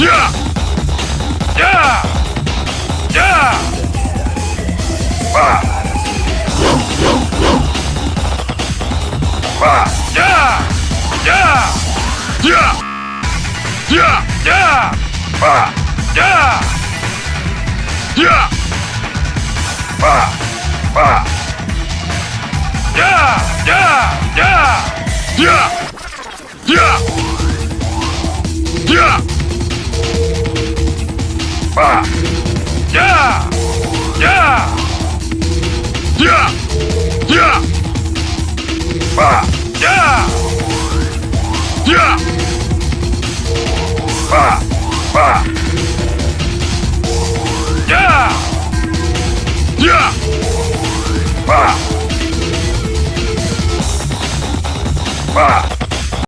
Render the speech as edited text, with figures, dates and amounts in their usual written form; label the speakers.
Speaker 1: 야! 야! 야! 와! 와! 야! 야! 야! 야! 야! 와! 야! 야! 와! 와! 야! 야! 야! 야! 야! 야! 와! 야! 야! 야! 야! 와! 야! 야! 와! 와! 야! 야! 와! 와!